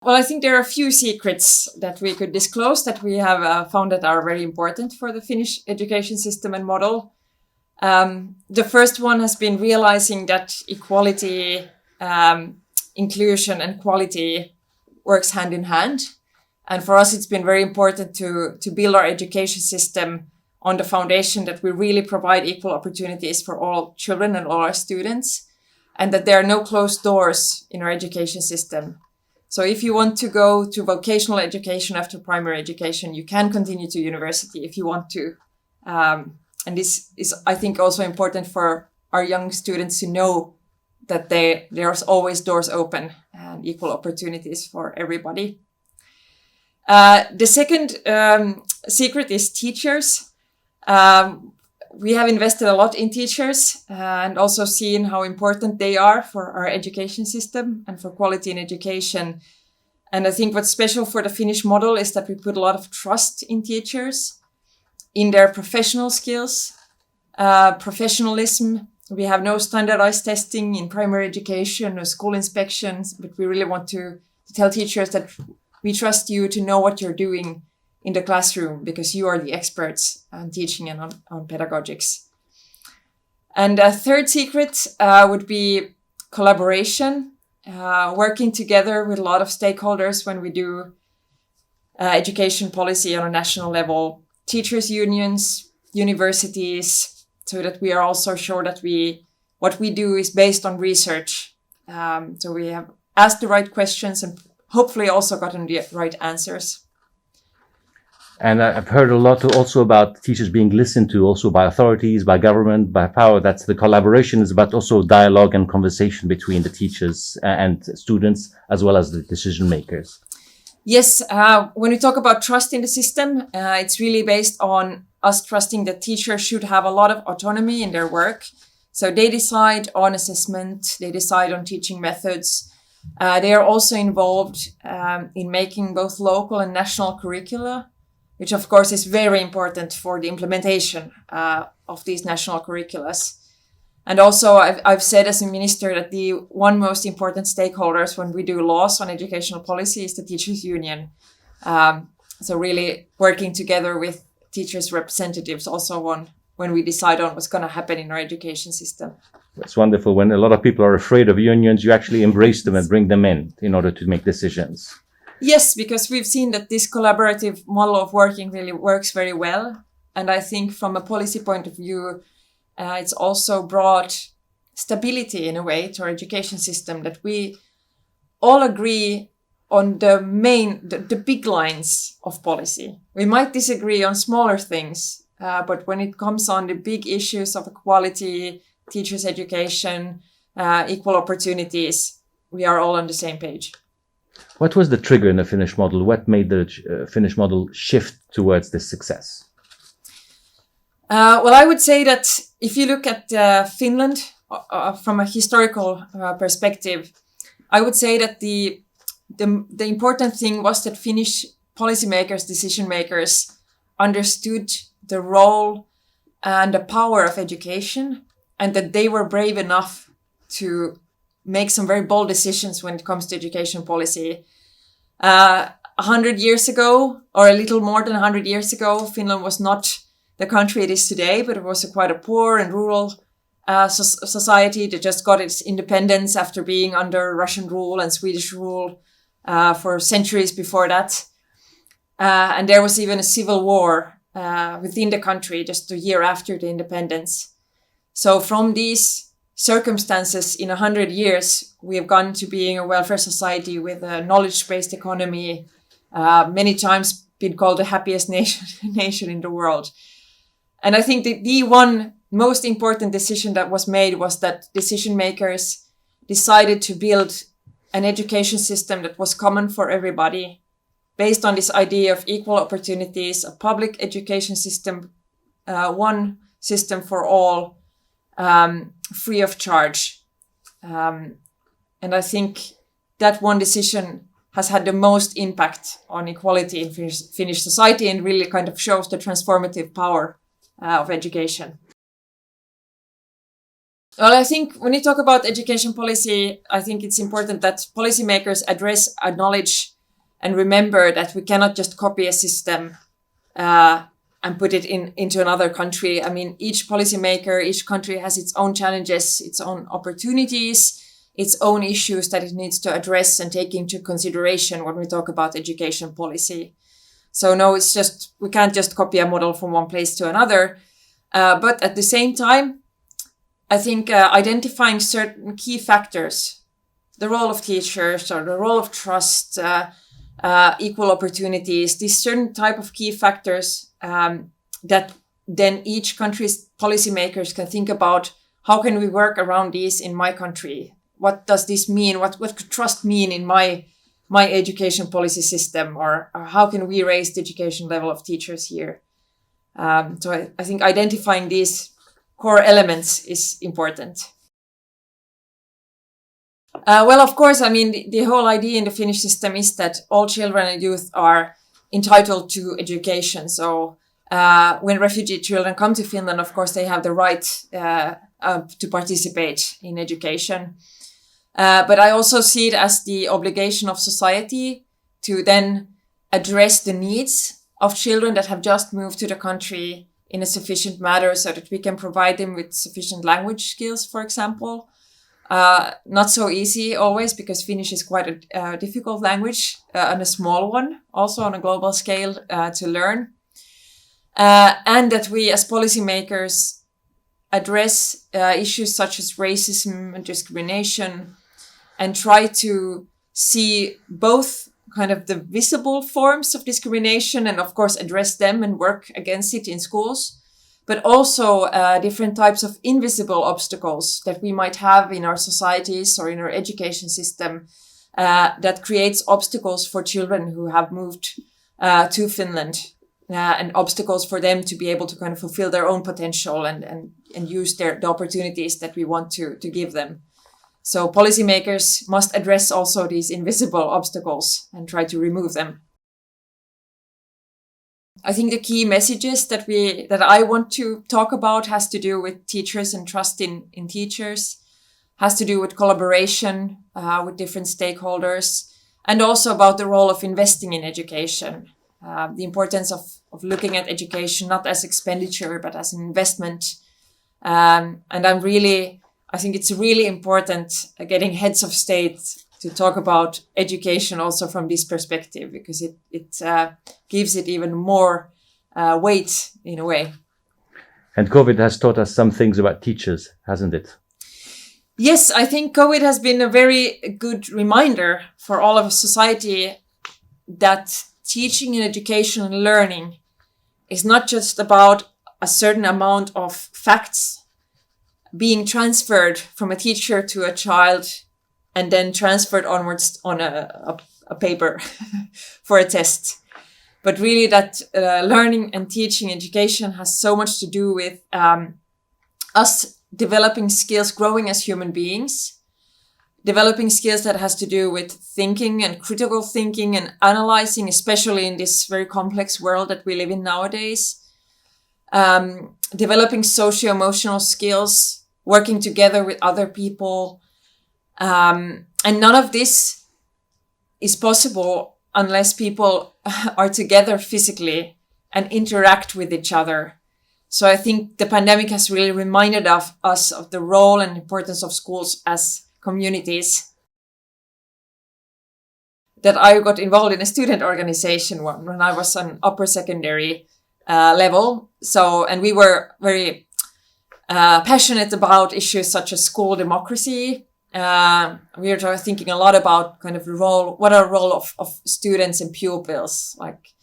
Well, I think there are a few secrets that we could disclose that we have found that are very important for the Finnish education system and model. The first one has been realizing that equality, inclusion, and quality works hand in hand. And for us, it's been very important to build our education system on the foundation that we really provide equal opportunities for all children and all our students, and that there are no closed doors in our education system. So if you want to go to vocational education after primary education, you can continue to university if you want to. And this is, I think, also important for our young students to know that there's always doors open and equal opportunities for everybody. The second secret is teachers. We have invested a lot in teachers and also seen how important they are for our education system and for quality in education. And I think what's special for the Finnish model is that we put a lot of trust in teachers, in their professional skills, professionalism. We have no standardized testing in primary education or school inspections, but we really want to tell teachers that we trust you to know what you're doing in the classroom because you are the experts on teaching and on pedagogics. And a third secret would be collaboration, working together with a lot of stakeholders when we do education policy on a national level, teachers' unions, universities, so that we are also sure that what we do is based on research. So we have asked the right questions and hopefully also gotten the right answers. And I've heard a lot also about teachers being listened to also by authorities, by government, by power. That's the collaboration is about also dialogue and conversation between the teachers and students, as well as the decision makers. Yes, when we talk about trust in the system, it's really based on us trusting that teachers should have a lot of autonomy in their work. So they decide on assessment, they decide on teaching methods. They are also involved in making both local and national curricula, which of course is very important for the implementation of these national curriculums. And also I've said as a minister that the one most important stakeholders when we do laws on educational policy is the teachers' union. So really working together with teachers' representatives also when we decide on what's going to happen in our education system. It's wonderful. When a lot of people are afraid of unions, you actually embrace them and bring them in order to make decisions. Yes, because we've seen that this collaborative model of working really works very well. And I think from a policy point of view, it's also brought stability in a way to our education system, that we all agree on the big lines of policy. We might disagree on smaller things, but when it comes on the big issues of equality, teachers' education, equal opportunities, we are all on the same page. What was the trigger in the Finnish model? What made the Finnish model shift towards this success? Well, I would say that if you look at Finland from a historical perspective, I would say that the important thing was that Finnish policymakers, decision makers understood the role and the power of education, and that they were brave enough to make some very bold decisions when it comes to education policy. 100 years ago, or a little more than 100 years ago, Finland was not the country it is today, but it was quite a poor and rural society that just got its independence after being under Russian rule and Swedish rule for centuries before that. And there was even a civil war within the country just a year after the independence. So from these circumstances in 100 years, we have gone to being a welfare society with a knowledge-based economy, many times been called the happiest nation in the world. And I think the one most important decision that was made was that decision makers decided to build an education system that was common for everybody, based on this idea of equal opportunities, a public education system, one system for all, free of charge. And I think that one decision has had the most impact on equality in Finnish society and really kind of shows the transformative power of education. Well, I think when you talk about education policy, I think it's important that policymakers address, acknowledge, and remember that we cannot just copy a system and put it into another country. I mean, each policymaker, each country has its own challenges, its own opportunities, its own issues that it needs to address and take into consideration when we talk about education policy. So no, it's just, we can't just copy a model from one place to another. But at the same time, I think identifying certain key factors, the role of teachers or the role of trust, equal opportunities, these certain type of key factors that then each country's policymakers can think about, how can we work around these in my country? What does this mean? What could trust mean in my education policy system? Or how can we raise the education level of teachers here? So I think identifying these core elements is important. Well, of course, I mean, the whole idea in the Finnish system is that all children and youth are entitled to education. So when refugee children come to Finland, of course, they have the right to participate in education. But I also see it as the obligation of society to then address the needs of children that have just moved to the country in a sufficient manner so that we can provide them with sufficient language skills, for example. Not so easy always, because Finnish is quite a difficult language and a small one, also on a global scale to learn. And that we as policymakers address issues such as racism and discrimination and try to see both kind of the visible forms of discrimination and of course address them and work against it in schools, but also different types of invisible obstacles that we might have in our societies or in our education system that creates obstacles for children who have moved to Finland and obstacles for them to be able to kind of fulfill their own potential and use the opportunities that we want to give them. So policymakers must address also these invisible obstacles and try to remove them. I think the key messages that I want to talk about has to do with teachers and trust in teachers, has to do with collaboration with different stakeholders, and also about the role of investing in education, the importance of looking at education not as expenditure but as an investment. And I think it's really important getting heads of state to talk about education also from this perspective, because it gives it even more weight in a way. And COVID has taught us some things about teachers, hasn't it? Yes, I think COVID has been a very good reminder for all of society that teaching and education and learning is not just about a certain amount of facts being transferred from a teacher to a child and then transferred onwards on a paper for a test. But really that learning and teaching education has so much to do with us developing skills, growing as human beings, developing skills that has to do with thinking and critical thinking and analyzing, especially in this very complex world that we live in nowadays. Developing socio-emotional skills, working together with other people. And none of this is possible unless people are together physically and interact with each other. So I think the pandemic has really reminded us of the role and importance of schools as communities. That I got involved in a student organization when I was on upper secondary level. And we were very passionate about issues such as school democracy. We are thinking a lot about kind of the role of students and pupils. Like,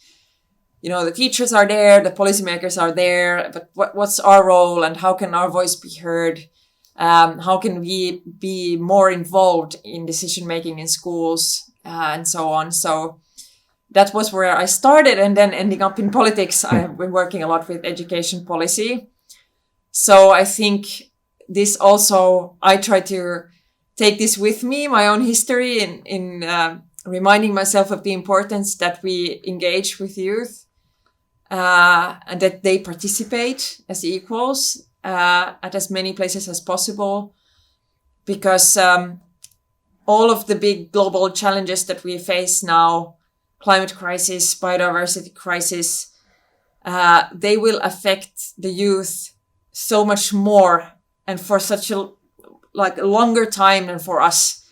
the teachers are there, the policymakers are there, but what's our role and how can our voice be heard? How can we be more involved in decision making in schools and so on? So that was where I started, and then ending up in politics. I have been working a lot with education policy. So I think this also, I try to take this with me, my own history, in reminding myself of the importance that we engage with youth and that they participate as equals. at as many places as possible, because all of the big global challenges that we face now, climate crisis, biodiversity crisis, they will affect the youth so much more and for such a longer time than for us.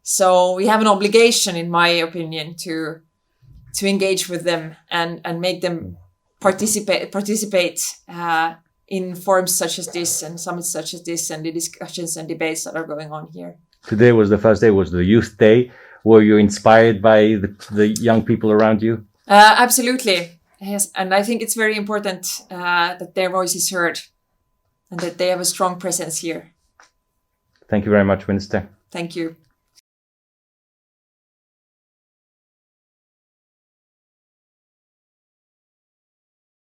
So we have an obligation, in my opinion, to engage with them and make them participate in forums such as this and summits such as this and the discussions and debates that are going on here. Today was the first day, was the Youth Day. Were you inspired by the young people around you? Absolutely. Yes. And I think it's very important that their voice is heard and that they have a strong presence here. Thank you very much, Minister. Thank you.